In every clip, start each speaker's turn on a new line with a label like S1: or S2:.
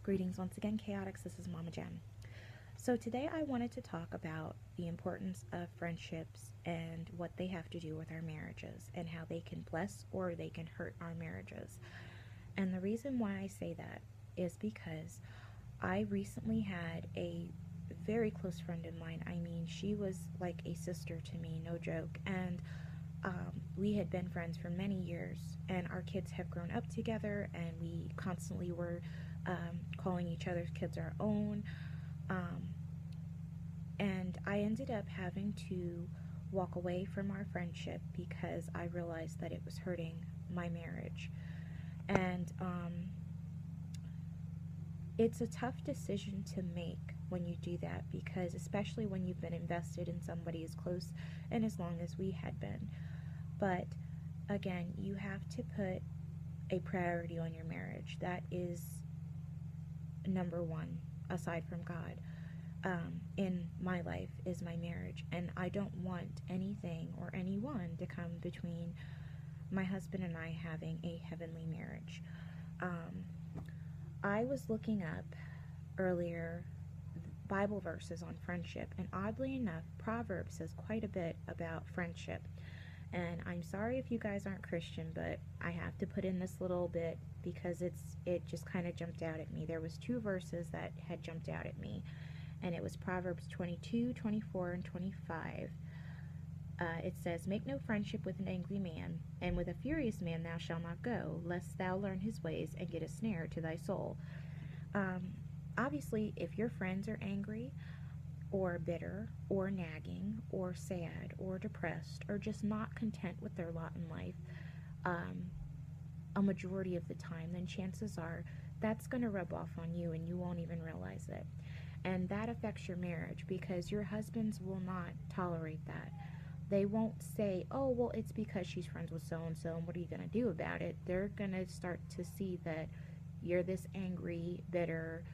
S1: Greetings once again, Chaotix. This is Mama Jen. So, today I wanted to talk about the importance of friendships and what they have to do with our marriages and how they can bless or they can hurt our marriages. And the reason why I say that is because I recently had a very close friend of mine. I mean, she was like a sister to me, no joke. And we had been friends for many years, and our kids have grown up together, and we constantly were calling each other's kids our own. Um, and I ended up having to walk away from our friendship because I realized that it was hurting my marriage. And it's a tough decision to make when you do that, because especially when you've been invested in somebody as close and as long as we had been. But again, you have to put a priority on your marriage. That is number one, aside from God. In my life is my marriage, and I don't want anything or anyone to come between my husband and I having a heavenly marriage. Um, I was looking up earlier Bible verses on friendship, and oddly enough, Proverbs says quite a bit about friendship. And I'm sorry if you guys aren't Christian, but I have to put in this little bit because it just kind of jumped out at me. There was two verses that had jumped out at me, and it was Proverbs 22, 24, and 25. It says, "Make no friendship with an angry man, and with a furious man thou shalt not go, lest thou learn his ways and get a snare to thy soul." Um, Obviously, if your friends are angry, or bitter, or nagging, or sad, or depressed, or just not content with their lot in life, um, a majority of the time, then chances are that's going to rub off on you and you won't even realize it. And that affects your marriage because your husbands will not tolerate that. They won't say, "Oh, well, it's because she's friends with so and so, and what are you going to do about it?" They're going to start to see that you're this angry, bitter,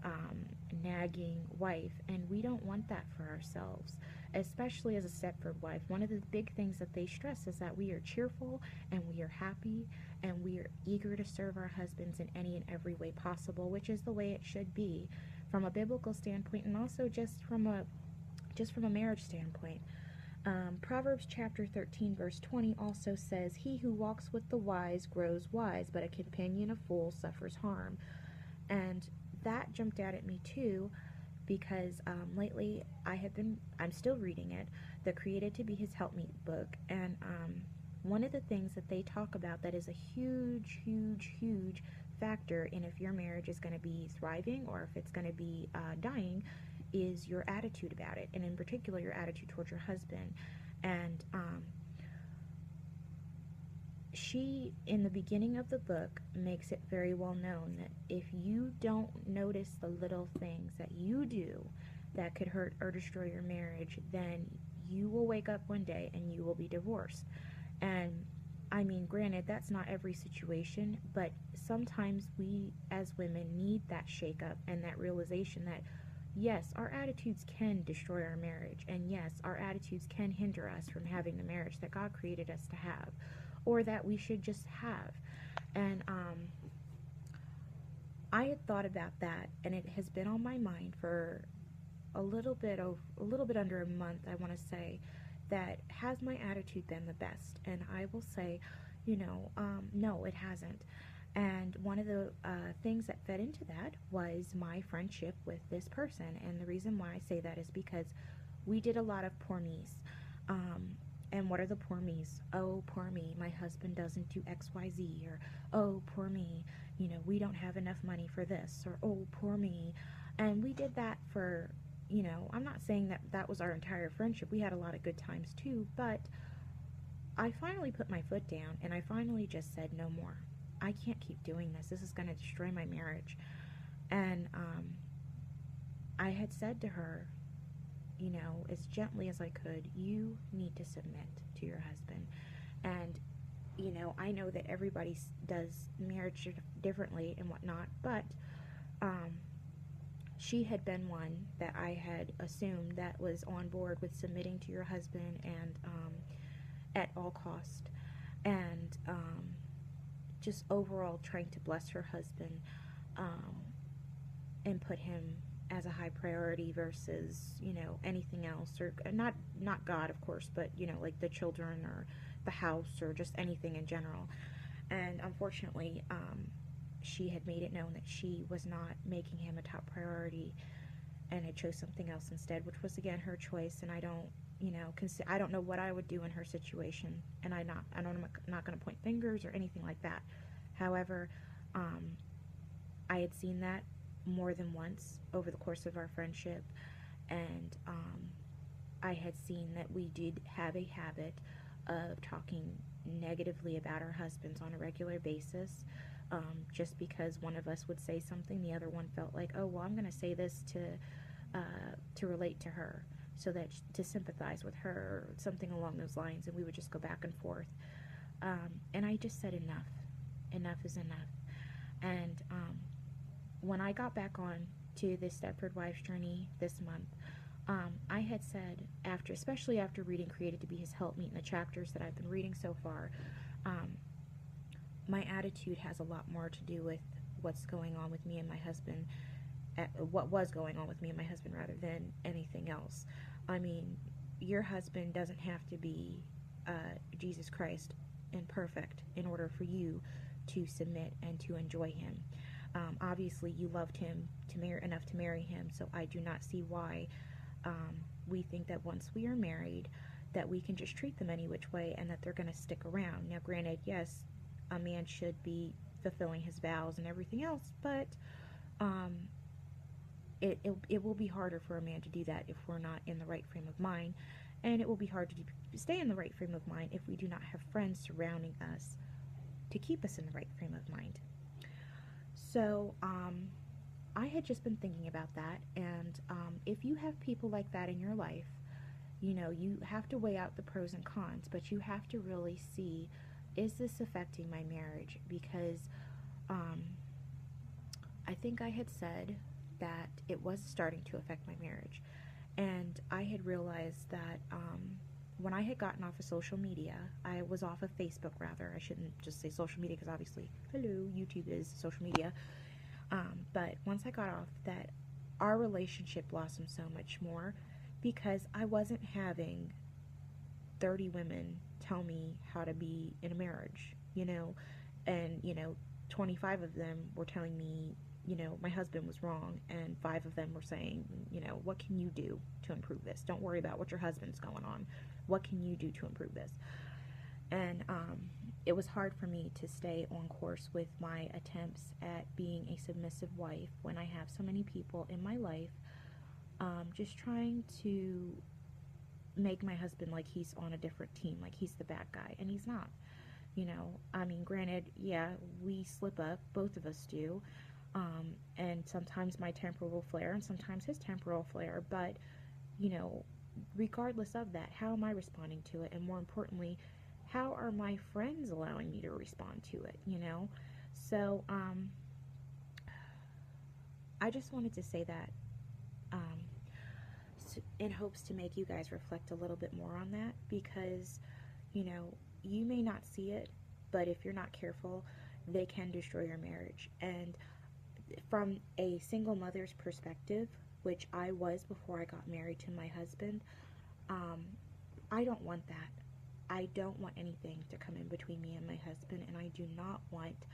S1: um, nagging wife, and we don't want that for ourselves, especially as a Stepford wife. One of the big things that they stress is that we are cheerful and we are happy and we are eager to serve our husbands in any and every way possible, which is the way it should be from a biblical standpoint, and also just from a marriage standpoint. Proverbs chapter 13 verse 20 also says, "He who walks with the wise grows wise, but a companion of fools suffers harm." And that jumped out at me too, because lately I'm still reading it, the Created to Be His Helpmeet book, and one of the things that they talk about that is a huge, huge, huge factor in if your marriage is going to be thriving or if it's going to be dying is your attitude about it, and in particular your attitude towards your husband. And she, in the beginning of the book, makes it very well known that if you don't notice the little things that you do that could hurt or destroy your marriage, then you will wake up one day and you will be divorced. And I mean, granted, that's not every situation, but sometimes we as women need that shake up and that realization that yes, our attitudes can destroy our marriage, and yes, our attitudes can hinder us from having the marriage that God created us to have, or that we should just have. And I had thought about that, and it has been on my mind for a little bit under a month, I want to say, that has my attitude been the best? And I will say, no, it hasn't. And one of the things that fed into that was my friendship with this person. And the reason why I say that is because we did a lot of poor me's. And what are the poor me's? "Oh, poor me, my husband doesn't do XYZ," or "Oh, poor me, we don't have enough money for this," or "Oh, poor me." And we did that for, I'm not saying that that was our entire friendship. We had a lot of good times too, but I finally put my foot down and I finally just said, "No more. I can't keep doing this. This is going to destroy my marriage." And I had said to her, as gently as I could, "You need to submit to your husband." And, I know that everybody does marriage differently and whatnot, but um, she had been one that I had assumed that was on board with submitting to your husband and at all cost. And just overall trying to bless her husband. Um, and put him as a high priority versus, anything else, or not God, of course, but, like the children or the house or just anything in general. And unfortunately, she had made it known that she was not making him a top priority and had chose something else instead, which was again her choice. And I don't, I don't know what I would do in her situation, and I'm not going to point fingers or anything like that. However, I had seen that more than once over the course of our friendship, and I had seen that we did have a habit of talking negatively about our husbands on a regular basis. Just because one of us would say something, the other one felt like, oh, well, I'm going to say this to relate to her, so that to sympathize with her, or something along those lines, and we would just go back and forth. And I just said enough is enough. And when I got back on to the Stepford Wives journey this month, I had said, especially after reading Created to Be His Helpmeet and the chapters that I've been reading so far, my attitude has a lot more to do with what's going on with me and my husband, what was going on with me and my husband, rather than anything else. I mean, your husband doesn't have to be Jesus Christ and perfect in order for you to submit and to enjoy him. Obviously, you loved him enough to marry him, so I do not see why we think that once we are married, that we can just treat them any which way and that they're going to stick around. Now, granted, yes, a man should be fulfilling his vows and everything else, but it will be harder for a man to do that if we're not in the right frame of mind, and it will be hard to stay in the right frame of mind if we do not have friends surrounding us to keep us in the right frame of mind. So, I had just been thinking about that, and if you have people like that in your life, you have to weigh out the pros and cons, but you have to really see, is this affecting my marriage? Because I think I had said that it was starting to affect my marriage, and I had realized that when I had gotten off of social media, I was off of Facebook, rather. I shouldn't just say social media, because obviously, hello, YouTube is social media. But once I got off, that our relationship blossomed so much more, because I wasn't having 30 women tell me how to be in a marriage, and 25 of them were telling me, my husband was wrong, and 5 of them were saying, what can you do to improve this? Don't worry about what your husband's going on. What can you do to improve this? And it was hard for me to stay on course with my attempts at being a submissive wife when I have so many people in my life just trying to make my husband like he's on a different team, like he's the bad guy, and he's not. I mean, granted, yeah, we slip up, both of us do, and sometimes my temper will flare, and sometimes his temper will flare, but, regardless of that, how am I responding to it? And more importantly, how are my friends allowing me to respond to it, So, I just wanted to say that, in hopes to make you guys reflect a little bit more on that, because, you may not see it, but if you're not careful, they can destroy your marriage. And from a single mother's perspective, which I was before I got married to my husband, I don't want that. I don't want anything to come in between me and my husband, and I do not want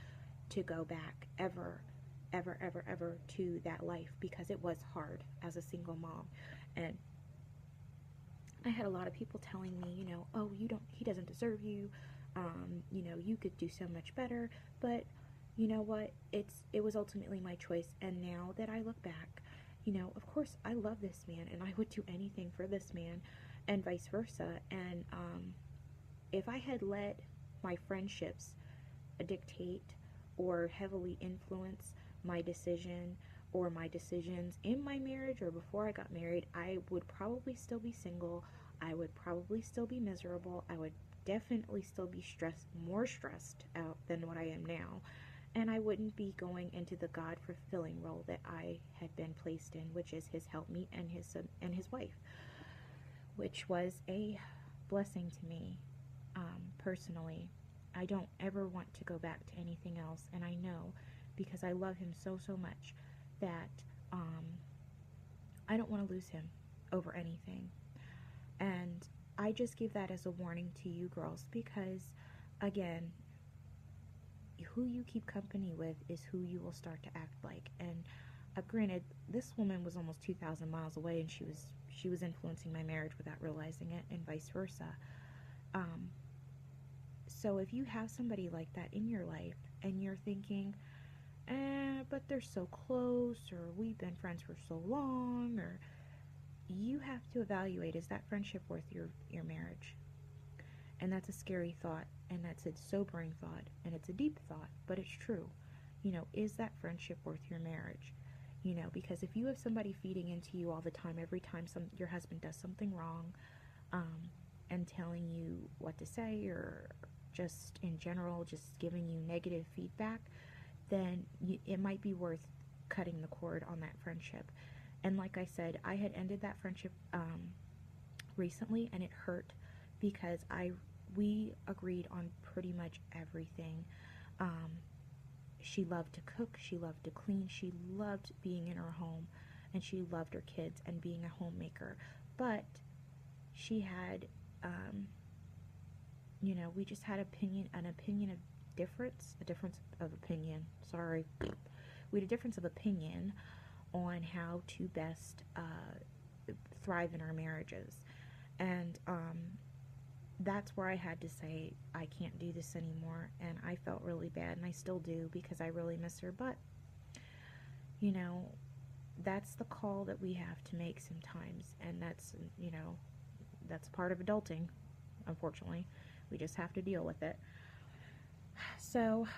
S1: to go back ever to that life, because it was hard as a single mom. And I had a lot of people telling me, oh, he doesn't deserve you, you could do so much better. But you know what, it was ultimately my choice. And now that I look back, of course I love this man, and I would do anything for this man, and vice versa. And if I had let my friendships dictate or heavily influence my decision or my decisions in my marriage or before I got married, I would probably still be single. I would probably still be miserable. I would definitely still be more stressed out than what I am now. And I wouldn't be going into the God-fulfilling role that I had been placed in, which is his helpmeet and his wife, which was a blessing to me, personally. I don't ever want to go back to anything else, and I know, because I love him so much, that I don't want to lose him over anything. And I just give that as a warning to you girls because, again, who you keep company with is who you will start to act like. And granted, this woman was almost 2,000 miles away, and she was influencing my marriage without realizing it, and vice versa. Um, so if you have somebody like that in your life, and you're thinking, but they're so close, or we've been friends for so long, or you have to evaluate, is that friendship worth your marriage? And that's a scary thought, and that's a sobering thought, and it's a deep thought, but it's true. Is that friendship worth your marriage? Because if you have somebody feeding into you all the time, every time your husband does something wrong, and telling you what to say, or just in general, just giving you negative feedback, then it might be worth cutting the cord on that friendship. And like I said, I had ended that friendship recently, and it hurt because we agreed on pretty much everything. She loved to cook, she loved to clean, she loved being in her home, and she loved her kids and being a homemaker. But she had, we just had an opinion of a difference of opinion. Sorry, we had a difference of opinion on how to best thrive in our marriages, and that's where I had to say, I can't do this anymore. And I felt really bad, and I still do, because I really miss her. But that's the call that we have to make sometimes, and that's part of adulting. Unfortunately, we just have to deal with it. So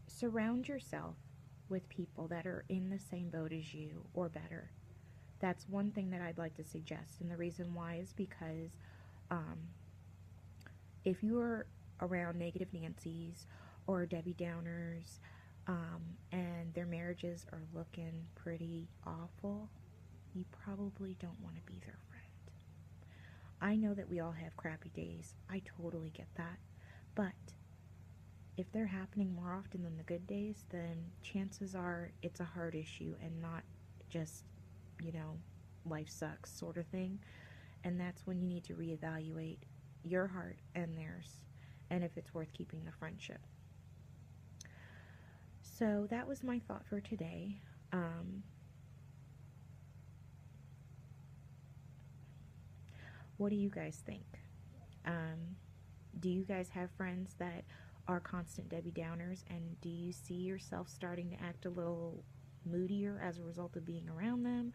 S1: surround yourself with people that are in the same boat as you or better. That's one thing that I'd like to suggest, and the reason why is because if you're around negative Nancy's or Debbie Downers, and their marriages are looking pretty awful, you probably don't want to be their friend. I know that we all have crappy days. I totally get that. But if they're happening more often than the good days, then chances are it's a heart issue and not just, life sucks sort of thing. And that's when you need to reevaluate your heart and theirs, and if it's worth keeping the friendship. So that was my thought for today. What do you guys think? Do you guys have friends that are constant Debbie Downers, and do you see yourself starting to act a little moodier as a result of being around them?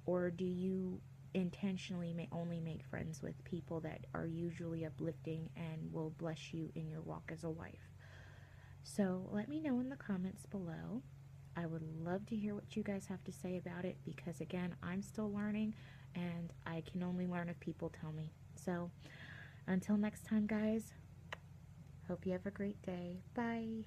S1: Or do you intentionally only make friends with people that are usually uplifting and will bless you in your walk as a wife? So let me know in the comments below. I would love to hear what you guys have to say about it, because again, I'm still learning, and I can only learn if people tell me. So until next time, guys, hope you have a great day. Bye.